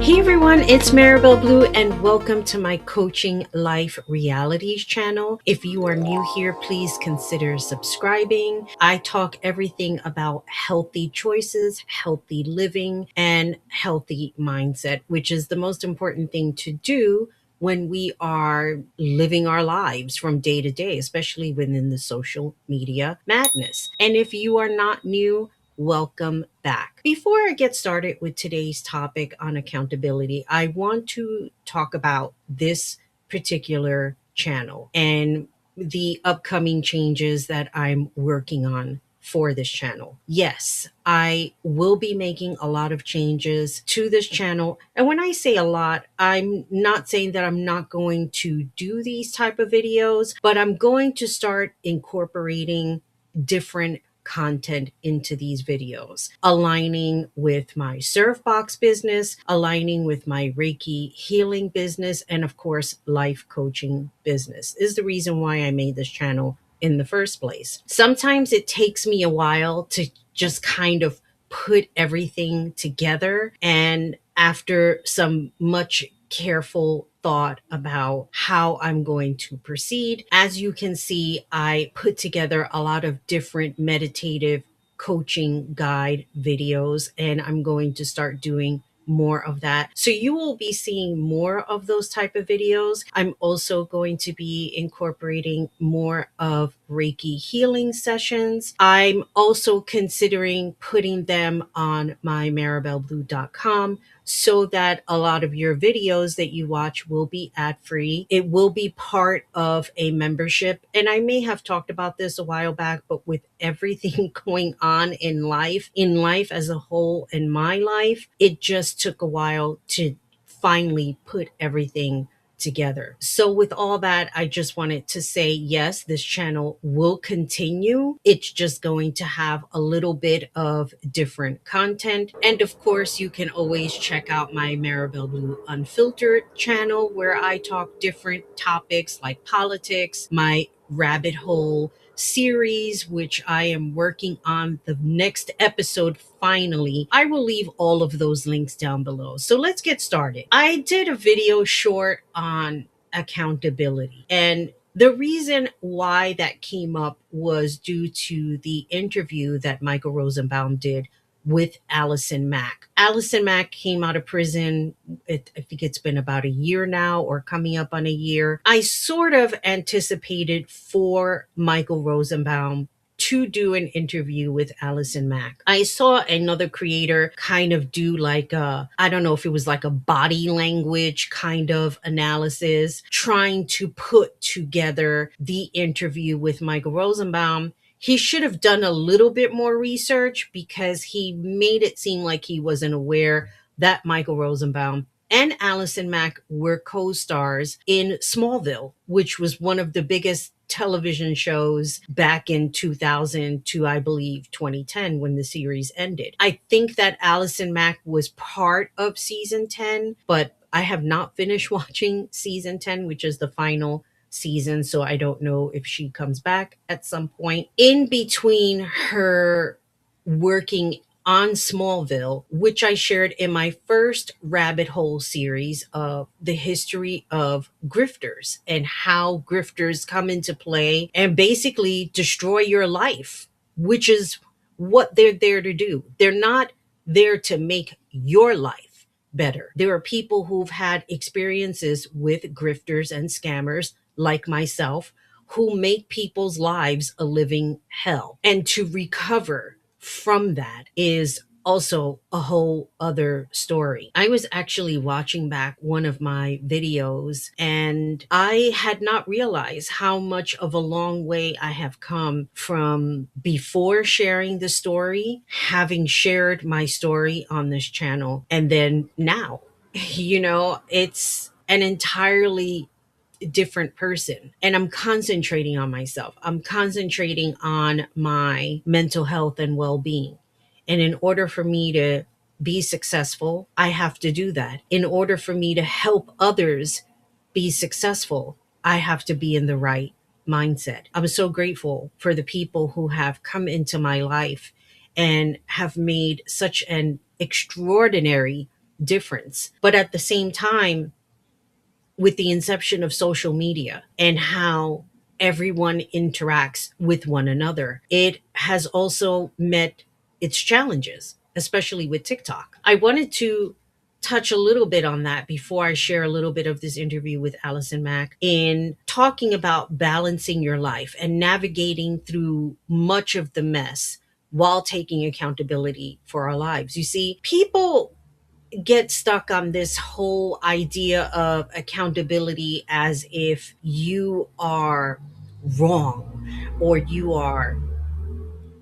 Hey everyone, it's Marabelle Blue and welcome to my Coaching Life Realities channel. If you are new here, please consider subscribing. I talk everything about healthy choices, healthy living, and healthy mindset, which is the most important thing to do when we are living our lives from day to day, especially within the social media madness. And if you are not new, welcome back. Before I get started with today's topic on accountability, I want to talk about this particular channel and the upcoming changes that I'm working on for this channel. Yes, I will be making a lot of changes to this channel. And when I say a lot, I'm not saying that I'm not going to do these type of videos, but I'm going to start incorporating different content into these videos, aligning with my surf box business, aligning with my Reiki healing business, and of course, life coaching business is the reason why I made this channel in the first place. Sometimes it takes me a while to just kind of put everything together. And after some much careful thought about how I'm going to proceed, as you can see, I put together a lot of different meditative coaching guide videos, and I'm going to start doing more of that. So you will be seeing more of those type of videos. I'm also going to be incorporating more of Reiki healing sessions. I'm also considering putting them on my marabelleblue.com so that a lot of your videos that you watch will be ad-free. It will be part of a membership. And I may have talked about this a while back, but with everything going on in life as a whole, in my life, it just took a while to finally put everything together. So with all that, I just wanted to say, yes, this channel will continue. It's just going to have a little bit of different content. And of course, you can always check out my Marabelle Blue Unfiltered channel where I talk different topics like politics, my rabbit hole series, which I am working on the next episode finally. I will leave all of those links down below. So let's get started. I did a video short on accountability, and the reason why that came up was due to the interview that Michael Rosenbaum did with Allison Mack. Allison Mack came out of prison, I think it's been about a year now or coming up on a year. I sort of anticipated for Michael Rosenbaum to do an interview with Allison Mack. I saw another creator kind of do like I don't know if it was like a body language kind of analysis, trying to put together the interview with Michael Rosenbaum. He should have done a little bit more research because he made it seem like he wasn't aware that Michael Rosenbaum and Allison Mack were co-stars in Smallville, which was one of the biggest television shows back in 2000 to, I believe, 2010 when the series ended. I think that Allison Mack was part of season 10, but I have not finished watching season 10, which is the final season, so I don't know if she comes back at some point. In between her working on Smallville, which I shared in my first rabbit hole series of the history of grifters and how grifters come into play and basically destroy your life, which is what they're there to do. They're not there to make your life better. There are people who've had experiences with grifters and scammers like myself who make people's lives a living hell. And to recover from that is also a whole other story. I was actually watching back one of my videos and I had not realized how much of a long way I have come from before sharing the story, having shared my story on this channel, and then now. It's an entirely different person, and I'm concentrating on myself. I'm concentrating on my mental health and well-being. And in order for me to be successful, I have to do that. In order for me to help others be successful, I have to be in the right mindset. I'm so grateful for the people who have come into my life and have made such an extraordinary difference. But at the same time, with the inception of social media and how everyone interacts with one another, it has also met its challenges, especially with TikTok. I wanted to touch a little bit on that before I share a little bit of this interview with Allison Mack in talking about balancing your life and navigating through much of the mess while taking accountability for our lives. You see, people get stuck on this whole idea of accountability as if you are wrong or you are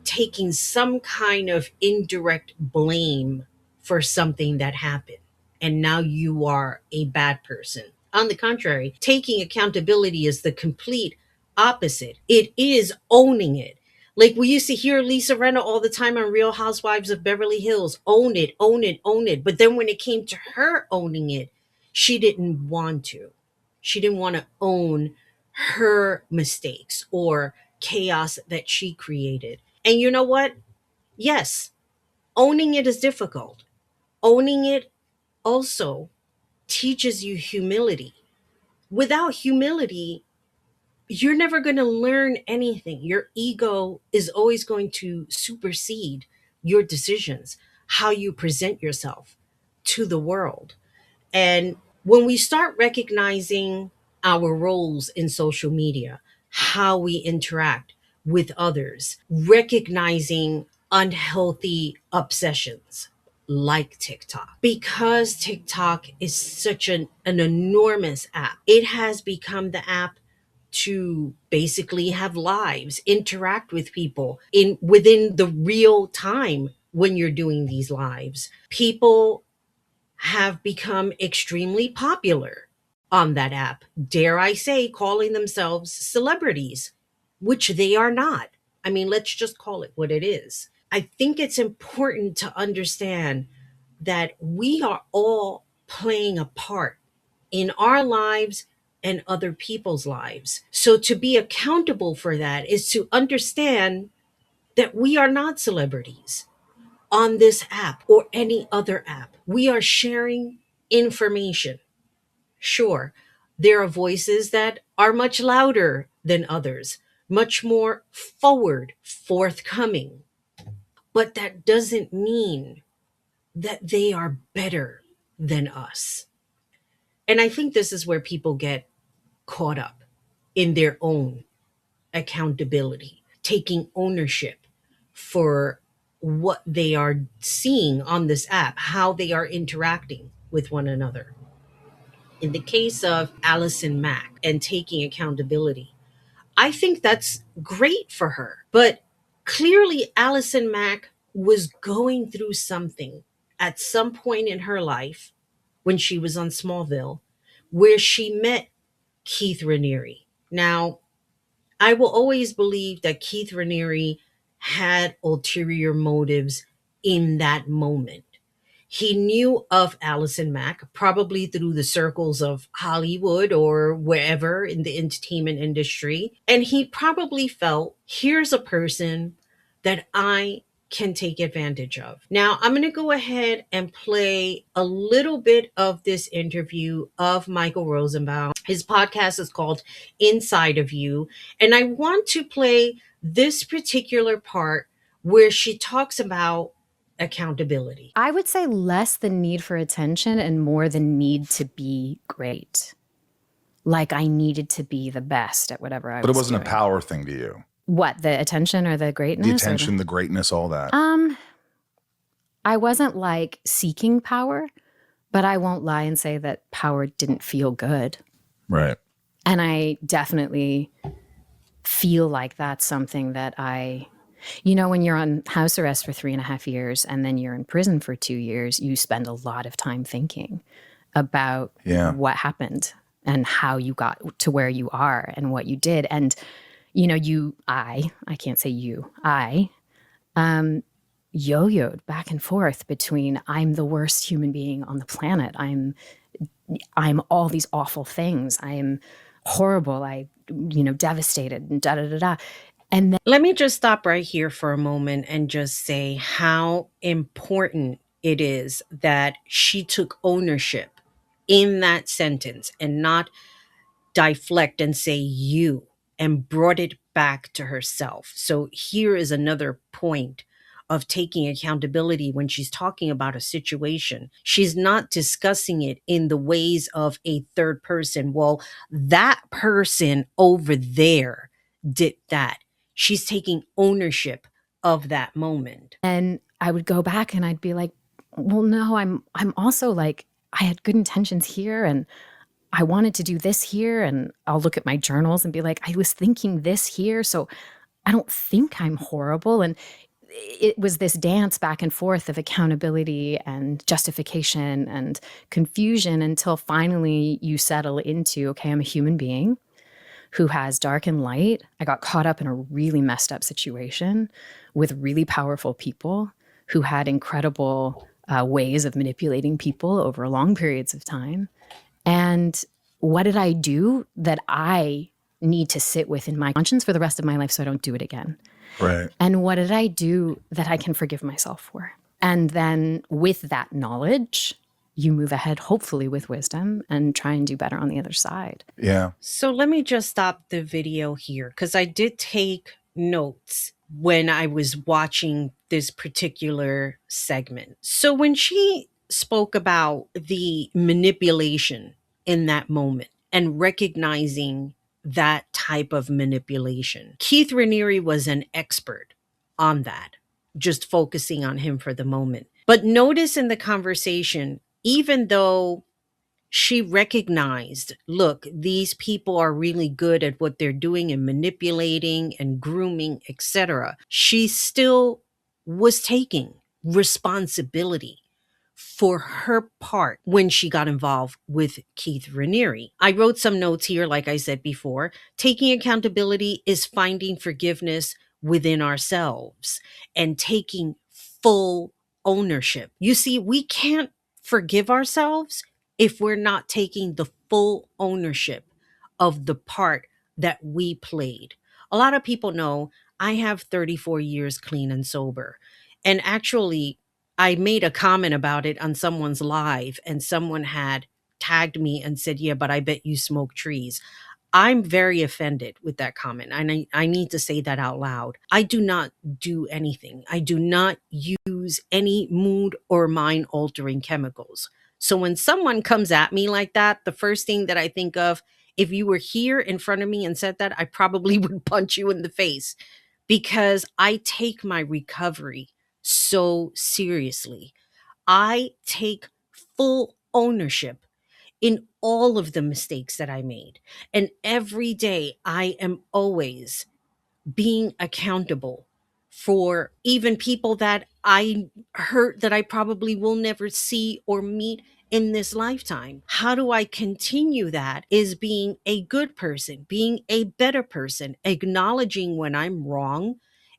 taking some kind of indirect blame for something that happened and now you are a bad person. On the contrary, taking accountability is the complete opposite. It is owning it. Like we used to hear Lisa Renna all the time on Real Housewives of Beverly Hills, own it, own it, own it. But then when it came to her owning it, she didn't want to. She didn't want to own her mistakes or chaos that she created. And you know what? Yes, owning it is difficult. Owning it also teaches you humility. Without humility, you're never going to learn anything. Your ego is always going to supersede your decisions, how you present yourself to the world. And when we start recognizing our roles in social media, how we interact with others, recognizing unhealthy obsessions like TikTok, because TikTok is such an enormous app, it has become the app to basically have lives, interact with people in within the real time when you're doing these lives. People have become extremely popular on that app. Dare I say, calling themselves celebrities, which they are not. I mean, let's just call it what it is. I think it's important to understand that we are all playing a part in our lives and other people's lives. So to be accountable for that is to understand that we are not celebrities on this app or any other app. We are sharing information. Sure, there are voices that are much louder than others, much more forward, forthcoming. But that doesn't mean that they are better than us. And I think this is where people get caught up in their own accountability, taking ownership for what they are seeing on this app, how they are interacting with one another. In the case of Allison Mack and taking accountability, I think that's great for her. But clearly, Allison Mack was going through something at some point in her life when she was on Smallville, where she met Keith Raniere. Now, I will always believe that Keith Raniere had ulterior motives in that moment. He knew of Allison Mack, probably through the circles of Hollywood or wherever in the entertainment industry. And he probably felt, here's a person that I can take advantage of. Now, I'm going to go ahead and play a little bit of this interview of Michael Rosenbaum. His podcast is called Inside of You. And I want to play this particular part where she talks about accountability. I would say less the need for attention and more the need to be great. Like I needed to be the best at whatever I was doing. But it wasn't a power thing to you. What, the attention or the greatness? The attention, the greatness, all that. I wasn't like seeking power, but I won't lie and say that power didn't feel good. Right. And I definitely feel like that's something that when you're on house arrest for 3.5 years and then you're in prison for 2 years, you spend a lot of time thinking about what happened and how you got to where you are and what you did. And, I can't say you, yo-yoed back and forth between I'm the worst human being on the planet. I'm all these awful things. I am horrible. Devastated and da-da-da-da. And then let me just stop right here for a moment and just say how important it is that she took ownership in that sentence and not deflect and say you, and brought it back to herself. So here is another point of taking accountability when she's talking about a situation. She's not discussing it in the ways of a third person. Well, that person over there did that. She's taking ownership of that moment. And I would go back and I'd be like, well, no, I'm also like, I had good intentions here and I wanted to do this here. And I'll look at my journals and be like, I was thinking this here. So I don't think I'm horrible. And it was this dance back and forth of accountability and justification and confusion until finally you settle into, okay, I'm a human being who has dark and light. I got caught up in a really messed up situation with really powerful people who had incredible ways of manipulating people over long periods of time. And what did I do that I need to sit with in my conscience for the rest of my life so I don't do it again? Right. And what did I do that I can forgive myself for? And then with that knowledge, you move ahead, hopefully with wisdom, and try and do better on the other side. Yeah. So let me just stop the video here because I did take notes when I was watching this particular segment. So when she spoke about the manipulation in that moment and recognizing that type of manipulation, Keith Raniere was an expert on that, just focusing on him for the moment. But notice in the conversation, even though she recognized, look, these people are really good at what they're doing and manipulating and grooming, etc. She still was taking responsibility for her part when she got involved with Keith Raniere. I wrote some notes here, like I said before. Taking accountability is finding forgiveness within ourselves and taking full ownership. You see, we can't forgive ourselves if we're not taking the full ownership of the part that we played. A lot of people know I have 34 years clean and sober. And actually, I made a comment about it on someone's live, and someone had tagged me and said, yeah, but I bet you smoke trees. I'm very offended with that comment. And I need to say that out loud. I do not do anything. I do not use any mood or mind altering chemicals. So when someone comes at me like that, the first thing that I think of, if you were here in front of me and said that, I probably would punch you in the face because I take my recovery so seriously. I take full ownership in all of the mistakes that I made. And every day I am always being accountable for even people that I hurt that I probably will never see or meet in this lifetime. How do I continue that? Is being a good person, being a better person, acknowledging when I'm wrong,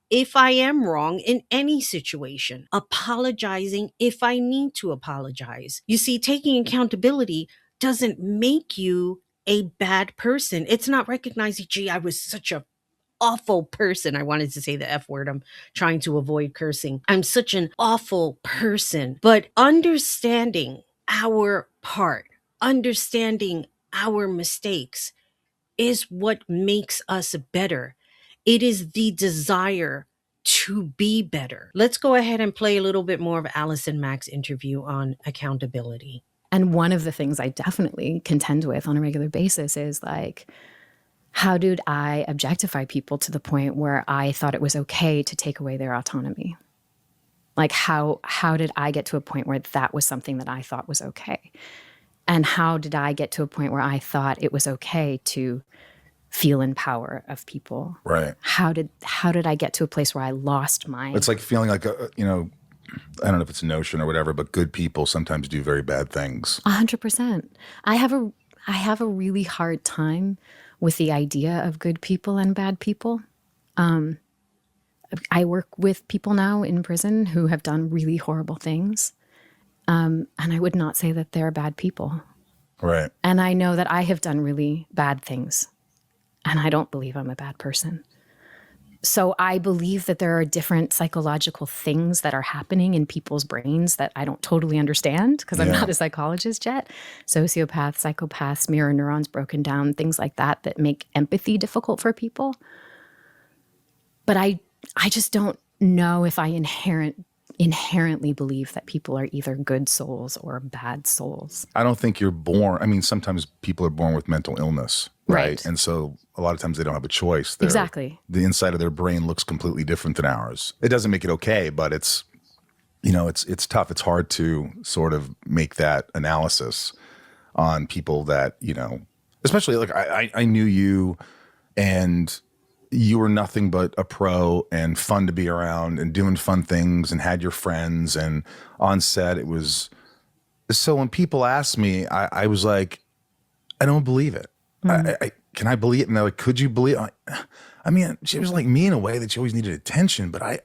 if I am wrong in any situation, apologizing if I need to apologize. You see, taking accountability doesn't make you a bad person. It's not recognizing, gee, I was such a awful person. I wanted to say the F word. I'm trying to avoid cursing. I'm such an awful person. But understanding our part, understanding our mistakes is what makes us better. It is the desire to be better. Let's go ahead and play a little bit more of Allison Mack's interview on accountability. And one of the things I definitely contend with on a regular basis is like, how did I objectify people to the point where I thought it was okay to take away their autonomy? Like how did I get to a point where that was something that I thought was okay? And how did I get to a point where I thought it was okay to feel in power of people? Right. How did I get to a place where I lost my... It's like feeling like, I don't know if it's a notion or whatever, but good people sometimes do very bad things. 100%. I have a really hard time with the idea of good people and bad people. I work with people now in prison who have done really horrible things. And I would not say that they're bad people. Right. And I know that I have done really bad things. And I don't believe I'm a bad person. So I believe that there are different psychological things that are happening in people's brains that I don't totally understand because I'm not a psychologist yet. Sociopaths, psychopaths, mirror neurons broken down, things like that that make empathy difficult for people. But I just don't know if I inherently believe that people are either good souls or bad souls. I don't think you're born. I mean, sometimes people are born with mental illness, right? And so a lot of times they don't have a choice. Exactly. The inside of their brain looks completely different than ours. It doesn't make it okay, but it's, you know, it's tough. It's hard to sort of make that analysis on people that, you know, especially like I knew you and you were nothing but a pro and fun to be around and doing fun things and had your friends, and on set it was. So when people ask me, I was like, I don't believe it. Can I believe it? And they're like, could you believe it? I mean, she was like me in a way that she always needed attention, but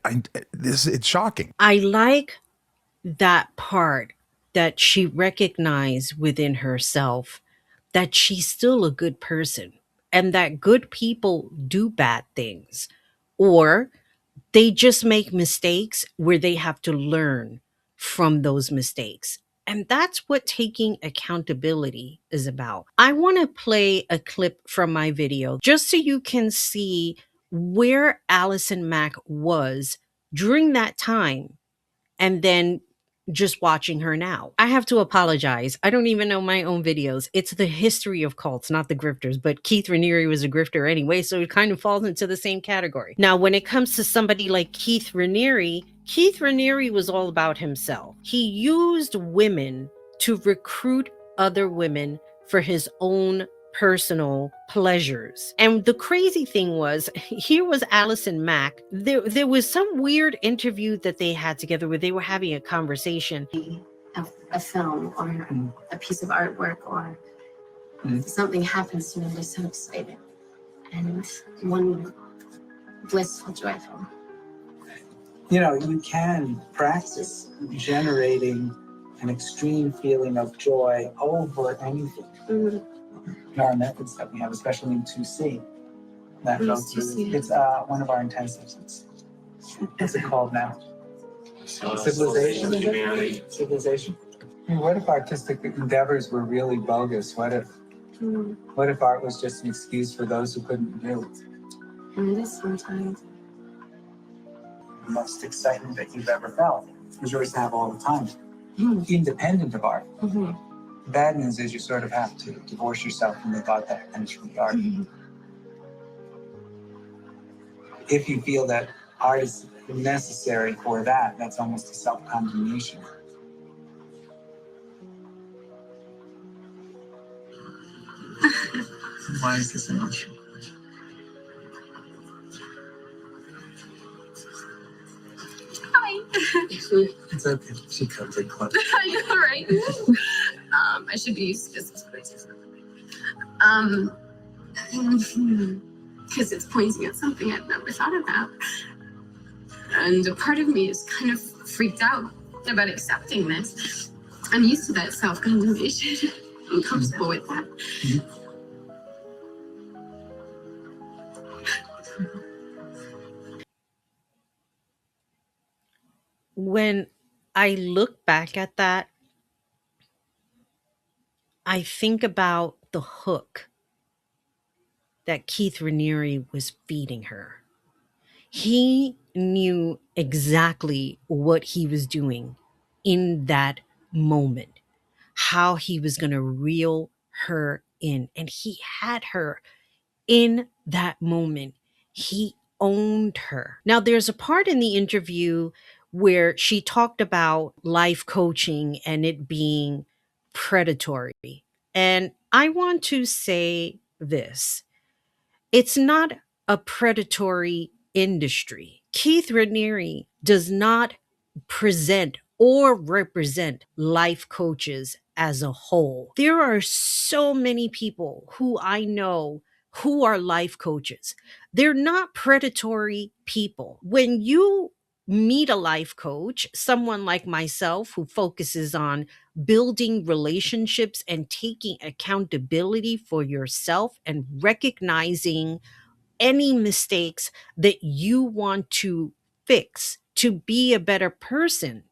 it's shocking. I like that part that she recognized within herself that she's still a good person and that good people do bad things, or they just make mistakes where they have to learn from those mistakes. And that's what taking accountability is about. I want to play a clip from my video just so you can see where Allison Mack was during that time and then just watching her now. I have to apologize. I don't even know my own videos. It's the history of cults, not the grifters. But Keith Raniere was a grifter anyway, so it kind of falls into the same category. Now, when it comes to somebody like Keith Raniere was all about himself. He used women to recruit other women for his own personal pleasures. And the crazy thing was, here was Allison Mack. There was some weird interview that they had together where they were having a conversation. A film or a piece of artwork or something happens to me, I'm just so excited. And one blissful, joyful. You know, you can practice generating an extreme feeling of joy over anything. There are methods that we have, especially in 2C. That goes through. It's one of our intensives. What's it called now? Civilization. Civilization. I mean, what if artistic endeavors were really bogus? What if art was just an excuse for those who couldn't do it? And it is sometimes. The most excitement that you've ever felt is yours to have all the time, independent of art. The bad news is you sort of have to divorce yourself from the thought that comes from the art. If you feel that art is necessary for that, that's almost a self-condemnation. Why is this emotional? Hi. It's okay. She comes in close. I know, right? I should be used to business places. Because it's pointing at something I've never thought about. And a part of me is kind of freaked out about accepting this. I'm used to that self-condemnation. I'm comfortable with that. When I look back at that, I think about the hook that Keith Raniere was feeding her. He knew exactly what he was doing in that moment, how he was going to reel her in. And he had her in that moment. He owned her. Now, there's a part in the interview where she talked about life coaching and it being predatory. And I want to say this: it's not a predatory industry. Keith Raniere does not present or represent life coaches as a whole. There are so many people who I know who are life coaches. They're not predatory people. When you meet a life coach, someone like myself who focuses on building relationships and taking accountability for yourself and recognizing any mistakes that you want to fix to be a better person.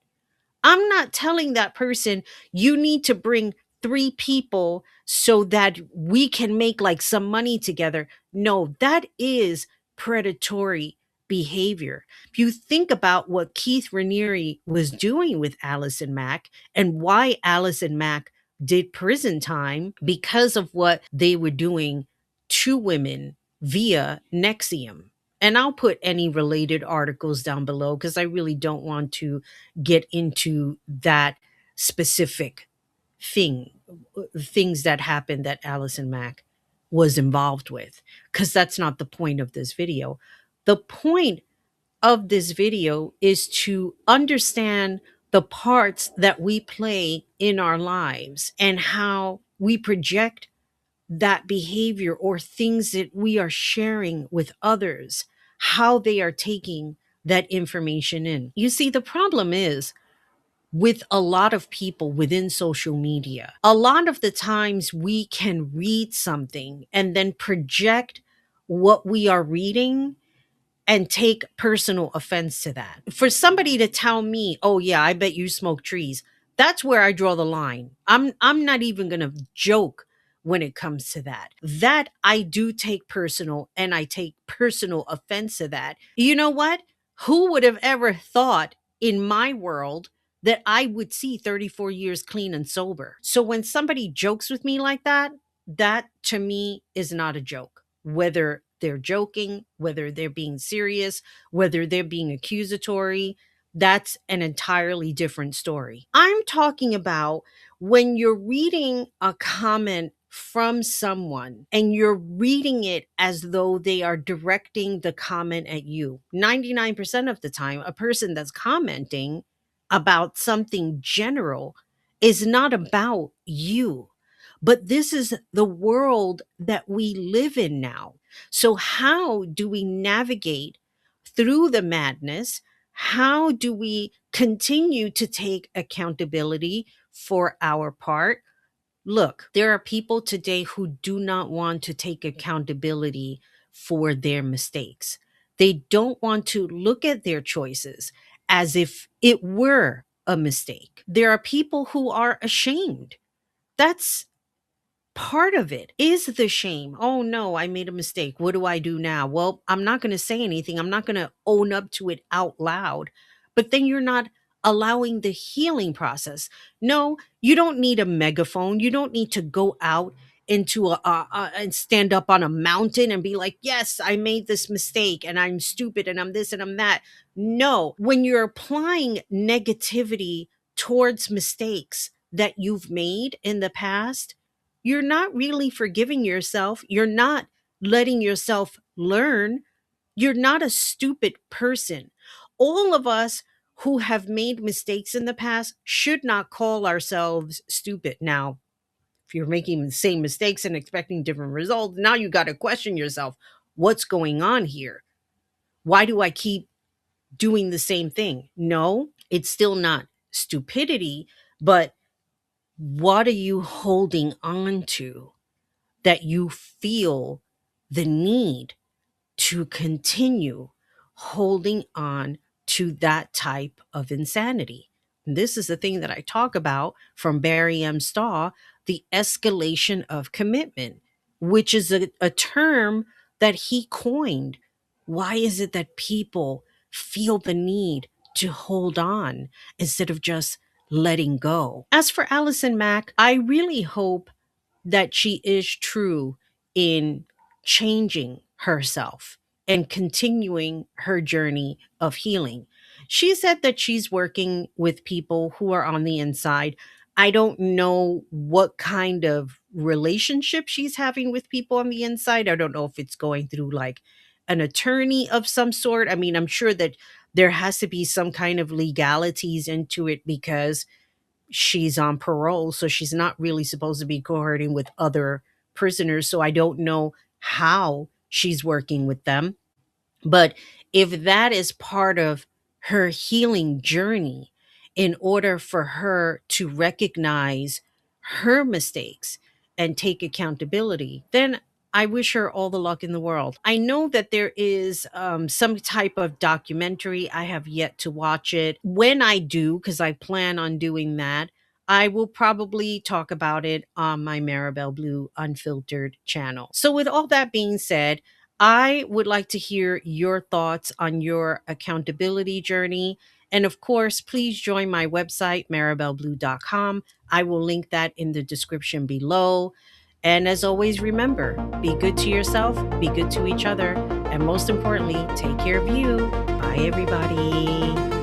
I'm not telling that person you need to bring 3 people so that we can make like some money together. No, that is predatory behavior. If you think about what Keith Raniere was doing with Allison Mack and why Allison Mack did prison time because of what they were doing to women via Nexium. And I'll put any related articles down below because I really don't want to get into that specific thing, things that happened that Allison Mack was involved with, because that's not the point of this video. The point of this video is to understand the parts that we play in our lives and how we project that behavior or things that we are sharing with others, how they are taking that information in. You see, the problem is with a lot of people within social media, a lot of the times we can read something and then project what we are reading and take personal offense to that. For somebody to tell me, "Oh yeah, I bet you smoke trees." That's where I draw the line. I'm not even going to joke when it comes to that. That I do take personal, and I take personal offense to that. You know what? Who would have ever thought in my world that I would see 34 years clean and sober? So when somebody jokes with me like that, that to me is not a joke. Whether they're joking, whether they're being serious, whether they're being accusatory, that's an entirely different story. I'm talking about when you're reading a comment from someone and you're reading it as though they are directing the comment at you. 99% of the time, a person that's commenting about something general is not about you. But this is the world that we live in now. So, how do we navigate through the madness? How do we continue to take accountability for our part? Look, there are people today who do not want to take accountability for their mistakes. They don't want to look at their choices as if it were a mistake. There are people who are ashamed. That's part of it, is the shame. Oh no, I made a mistake. What do I do now? Well, I'm not going to say anything. I'm not going to own up to it out loud. But then you're not allowing the healing process. No, you don't need a megaphone. You don't need to go out into and stand up on a mountain and be like, yes, I made this mistake and I'm stupid and I'm this and I'm that. No, when you're applying negativity towards mistakes that you've made in the past, you're not really forgiving yourself. You're not letting yourself learn. You're not a stupid person. All of us who have made mistakes in the past should not call ourselves stupid. Now, if you're making the same mistakes and expecting different results, now you got to question yourself. What's going on here? Why do I keep doing the same thing? No, it's still not stupidity, but what are you holding on to that you feel the need to continue holding on to that type of insanity? And this is the thing that I talk about from Barry M. Stahl, the escalation of commitment, which is a term that he coined. Why is it that people feel the need to hold on instead of just letting go? As for Allison Mack, I really hope that she is true in changing herself and continuing her journey of healing. She said that she's working with people who are on the inside. I don't know what kind of relationship she's having with people on the inside. I don't know if it's going through like an attorney of some sort. I mean, I'm sure that there has to be some kind of legalities into it because she's on parole, so she's not really supposed to be cohorting with other prisoners. So I don't know how she's working with them. But if that is part of her healing journey, in order for her to recognize her mistakes and take accountability, then I wish her all the luck in the world. I know that there is some type of documentary. I have yet to watch it. When I do, because I plan on doing that, I will probably talk about it on my Marabelle Blue Unfiltered channel. So, with all that being said, I would like to hear your thoughts on your accountability journey. And of course, please join my website, marabelleblue.com. I will link that in the description below. And as always, remember, be good to yourself, be good to each other, and most importantly, take care of you. Bye, everybody.